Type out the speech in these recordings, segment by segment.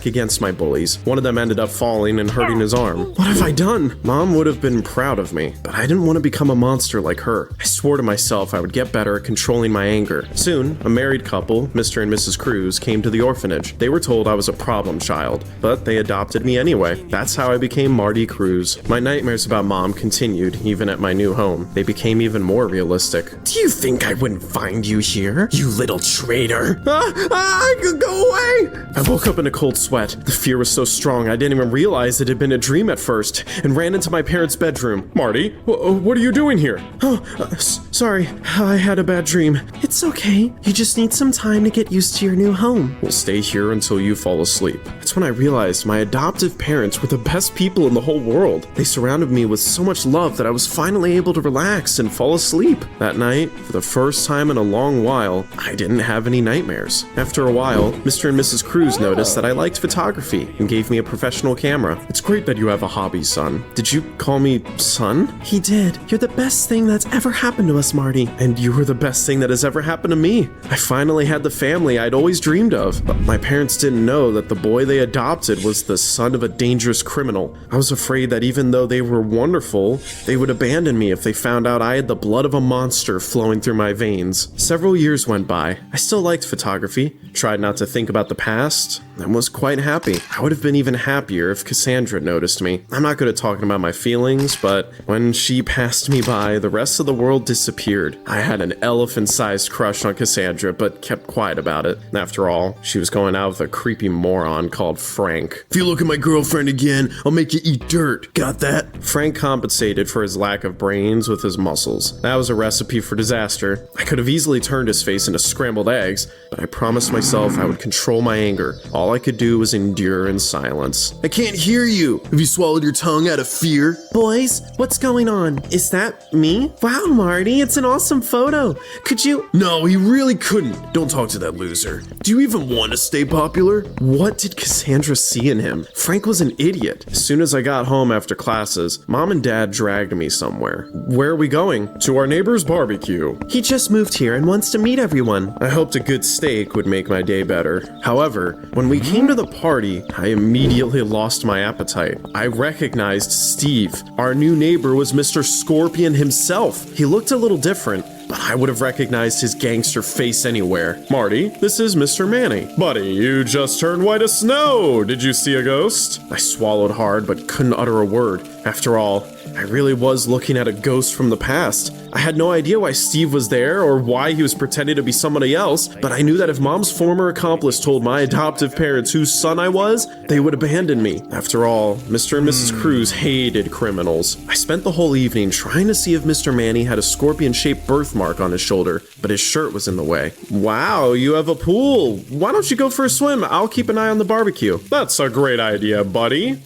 against my bullies. One of them ended up falling and hurting his arm. What have I done? Mom would have been proud of me, but I didn't want to become a monster like her. I swore to myself I would get better at controlling my anger. Soon, a married couple, Mr. and Mrs. Cruz, came to the orphanage. They were told I was a problem child, but they adopted me anyway. That's how I became Marty Cruz. My nightmares about Mom continued, even at my new home. They became even more realistic. Do you think I wouldn't find you here, you little traitor? I could go away! I woke up in a cold sweat. The fear was so strong I didn't even realize it had been a dream at first, and ran into my parents' bedroom. Marty, what are you doing here? Sorry, I had a bad dream. It's okay. You just need some time to get used to your new home. We'll stay here until you fall asleep. That's when I realized my adoptive parents were the best people in the whole world. They surrounded me with so much love that I was finally able to relax and fall asleep. That night, for the first time in a long while, I didn't have any nightmares. After a while, Mr. and Mrs. Cruz noticed that I liked photography and gave me a professional camera. It's great that you have a hobby, son. Did you call me son? He did. You're the best thing that's ever happened to us, Marty. And you were the best thing that has ever happened to me. I finally had the family I'd always dreamed of. But my parents didn't know that the boy they adopted was the son of a dangerous criminal. I was afraid that even though they were wonderful, they would abandon me if they found out I had the blood of a monster flowing through my veins. Several years went by. I still liked photography, tried not to think about the past, and was quite happy. I would have been even happier if Cassandra noticed me. I'm not good at talking about my feelings, but when she passed me by, the rest of the world disappeared. I had an elephant-sized crush on Cassandra, but kept quiet about it. After all, she was going out with a creepy moron called Frank. If you look at my girlfriend again, I'll make you eat dirt. Got that? Frank compensated for his lack of brains with his muscles. That was a recipe for disaster. I could have easily turned his face into scrambled eggs, but I promised myself I would control my anger. All I could do was endure in silence. I can't hear you. Have you swallowed your tongue out of fear? Boys, what's going on? Is that me? Wow, Marty, it's an awesome photo. Could you? No, he really couldn't. Don't talk to that loser. Do you even want to stay popular? What did Cassandra see in him? Frank was an idiot. As soon as I got home after classes, Mom and Dad dragged me somewhere. Where are we going? To our neighbor's barbecue. He just moved here and wants to meet everyone. I hoped a good steak would make my day better. However, when we came to the party, I immediately lost my appetite. I recognized Steve. Our new neighbor was Mr. Scorpion himself. He looked a little different, but I would have recognized his gangster face anywhere. Marty, this is Mr. Manny. Buddy, you just turned white as snow. Did you see a ghost? I swallowed hard, but couldn't utter a word. After all, I really was looking at a ghost from the past. I had no idea why Steve was there or why he was pretending to be somebody else, but I knew that if Mom's former accomplice told my adoptive parents whose son I was, they would abandon me. After all, Mr. and Mrs. Cruz hated criminals. I spent the whole evening trying to see if Mr. Manny had a scorpion-shaped birthmark on his shoulder, but his shirt was in the way. Wow, you have a pool. Why don't you go for a swim? I'll keep an eye on the barbecue. That's a great idea, buddy.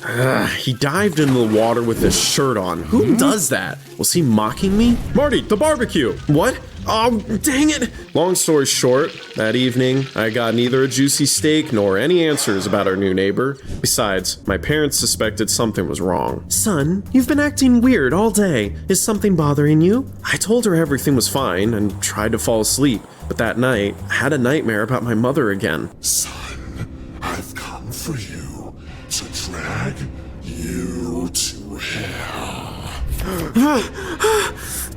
He dived into the water with his shirt on. Who does that? Was he mocking me? Marty, the barbecue! What? Oh, dang it! Long story short, that evening, I got neither a juicy steak nor any answers about our new neighbor. Besides, my parents suspected something was wrong. Son, you've been acting weird all day. Is something bothering you? I told her everything was fine and tried to fall asleep, but that night, I had a nightmare about my mother again. Son, I've come for you to drag you to hell.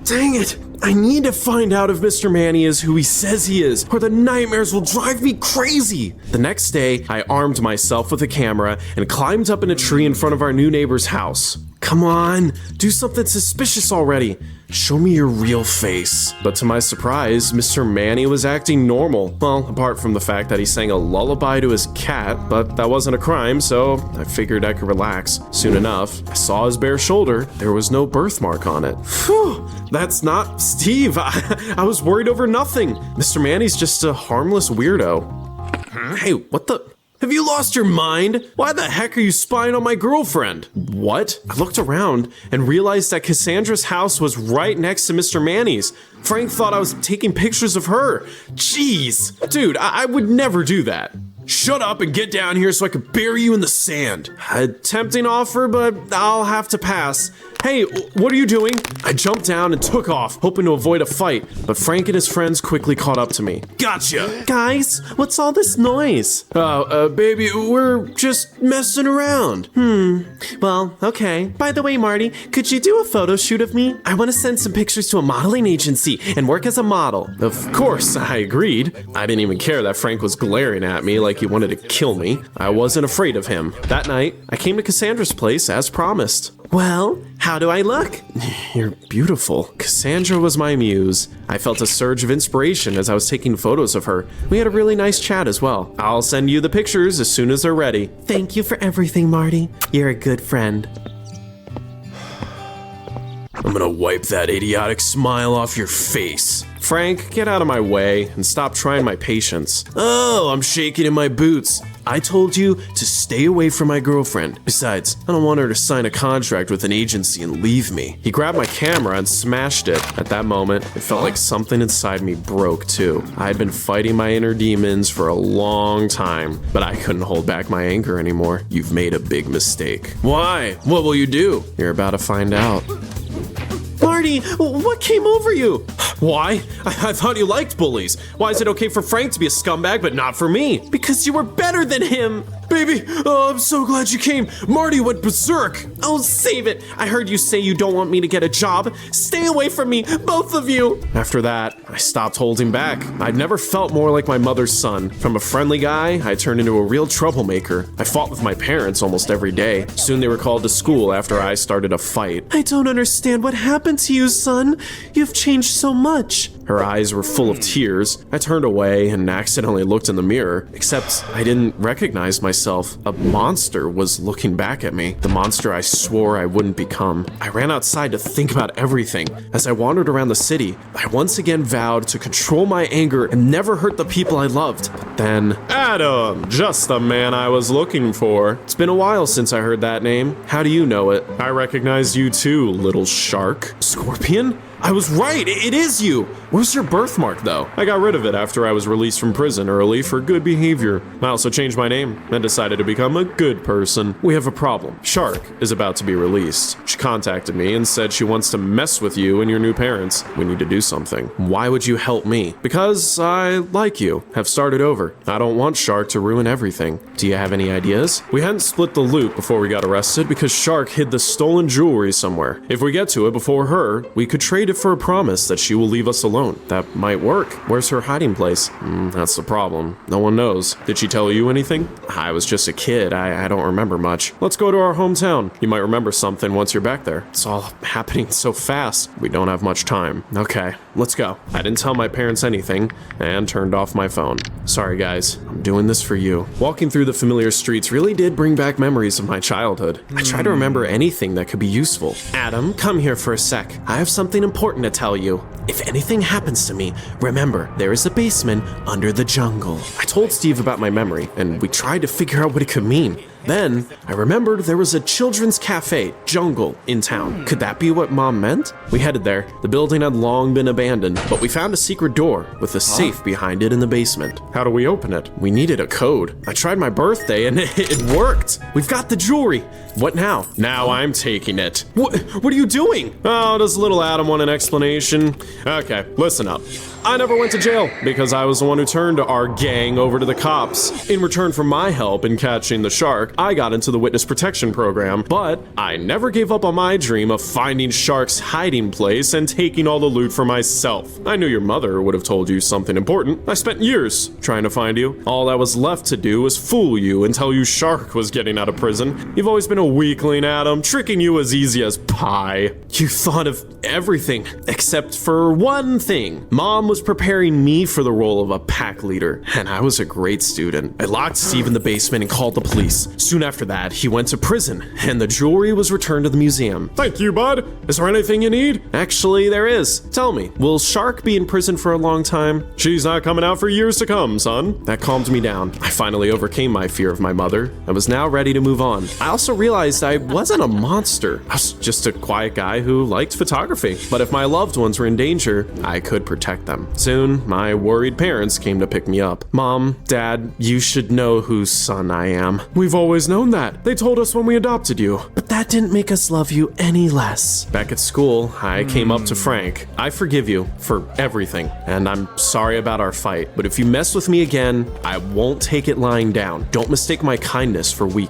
Dang it! I need to find out if Mr. Manny is who he says he is, or the nightmares will drive me crazy! The next day, I armed myself with a camera and climbed up in a tree in front of our new neighbor's house. Come on, do something suspicious already. Show me your real face. But to my surprise, Mr. Manny was acting normal. Well, apart from the fact that he sang a lullaby to his cat, but that wasn't a crime, so I figured I could relax. Soon enough, I saw his bare shoulder. There was no birthmark on it. Phew, that's not Steve. I was worried over nothing. Mr. Manny's just a harmless weirdo. Hey, what the? Have you lost your mind? Why the heck are you spying on my girlfriend? What? I looked around and realized that Cassandra's house was right next to Mr. Manny's. Frank thought I was taking pictures of her. Jeez. Dude, I would never do that. Shut up and get down here so I can bury you in the sand. A tempting offer, but I'll have to pass. Hey, what are you doing? I jumped down and took off, hoping to avoid a fight, but Frank and his friends quickly caught up to me. Gotcha! Guys, what's all this noise? Baby, we're just messing around. Well, okay. By the way, Marty, could you do a photo shoot of me? I want to send some pictures to a modeling agency and work as a model. Of course, I agreed. I didn't even care that Frank was glaring at me like he wanted to kill me. I wasn't afraid of him. That night, I came to Cassandra's place as promised. Well, how do I look? You're beautiful. Cassandra was my muse. I felt a surge of inspiration as I was taking photos of her. We had a really nice chat as well. I'll send you the pictures as soon as they're ready. Thank you for everything, Marty. You're a good friend. I'm gonna wipe that idiotic smile off your face. Frank, get out of my way and stop trying my patience. Oh, I'm shaking in my boots. I told you to stay away from my girlfriend. Besides, I don't want her to sign a contract with an agency and leave me. He grabbed my camera and smashed it. At that moment, it felt like something inside me broke too. I had been fighting my inner demons for a long time, but I couldn't hold back my anger anymore. You've made a big mistake. Why? What will you do? You're about to find out. Marty, what came over you? Why? I thought you liked bullies. Why is it okay for Frank to be a scumbag but not for me? Because you were better than him. Baby, I'm so glad you came. Marty went berserk. Oh, save it. I heard you say you don't want me to get a job. Stay away from me, both of you. After that, I stopped holding back. I'd never felt more like my mother's son. From a friendly guy, I turned into a real troublemaker. I fought with my parents almost every day. Soon they were called to school after I started a fight. I don't understand what happened to you, son. You've changed so much. Her eyes were full of tears. I turned away and accidentally looked in the mirror, except I didn't recognize myself. A monster was looking back at me, the monster I swore I wouldn't become. I ran outside to think about everything. As I wandered around the city, I once again vowed to control my anger and never hurt the people I loved. But then, Adam, just the man I was looking for. It's been a while since I heard that name. How do you know it? I recognize you too, little shark. Scorpion? I was right, it is you! Where's your birthmark, though? I got rid of it after I was released from prison early for good behavior. I also changed my name and decided to become a good person. We have a problem. Shark is about to be released. She contacted me and said she wants to mess with you and your new parents. We need to do something. Why would you help me? Because I like you, have started over. I don't want Shark to ruin everything. Do you have any ideas? We hadn't split the loot before we got arrested because Shark hid the stolen jewelry somewhere. If we get to it before her, we could trade it for a promise that she will leave us alone. That might work. Where's her hiding place? That's the problem. No one knows. Did she tell you anything? I was just a kid. I don't remember much. Let's go to our hometown. You might remember something once you're back there. It's all happening so fast. We don't have much time. Okay, let's go. I didn't tell my parents anything and turned off my phone. Sorry guys, I'm doing this for you. Walking through the familiar streets really did bring back memories of my childhood. I try to remember anything that could be useful. Adam, come here for a sec. I have something important to tell you. If anything happens to me, remember, there is a basement under the jungle. I told Steve about my memory, and we tried to figure out what it could mean. Then, I remembered there was a children's cafe, Jungle, in town. Could that be what Mom meant? We headed there. The building had long been abandoned, but we found a secret door with a safe behind it in the basement. How do we open it? We needed a code. I tried my birthday and it worked. We've got the jewelry. What now? Now I'm taking it. What are you doing? Oh, does little Adam want an explanation? Okay, listen up. I never went to jail because I was the one who turned our gang over to the cops. In return for my help in catching the shark, I got into the witness protection program, but I never gave up on my dream of finding Shark's hiding place and taking all the loot for myself. I knew your mother would have told you something important. I spent years trying to find you. All that was left to do was fool you and tell you Shark was getting out of prison. You've always been a weakling, Adam, tricking you as easy as pie. You thought of everything except for one thing. Mom was preparing me for the role of a pack leader, and I was a great student. I locked Steve in the basement and called the police. Soon after that, he went to prison, and the jewelry was returned to the museum. Thank you, bud. Is there anything you need? Actually, there is. Tell me, will Shark be in prison for a long time? She's not coming out for years to come, son. That calmed me down. I finally overcame my fear of my mother. I was now ready to move on. I also realized I wasn't a monster. I was just a quiet guy who liked photography. But if my loved ones were in danger, I could protect them. Soon, my worried parents came to pick me up. Mom, Dad, you should know whose son I am. We've always known that. They told us when we adopted you. But that didn't make us love you any less. Back at school, I came up to Frank. I forgive you for everything, and I'm sorry about our fight, but if you mess with me again, I won't take it lying down. Don't mistake my kindness for weakness.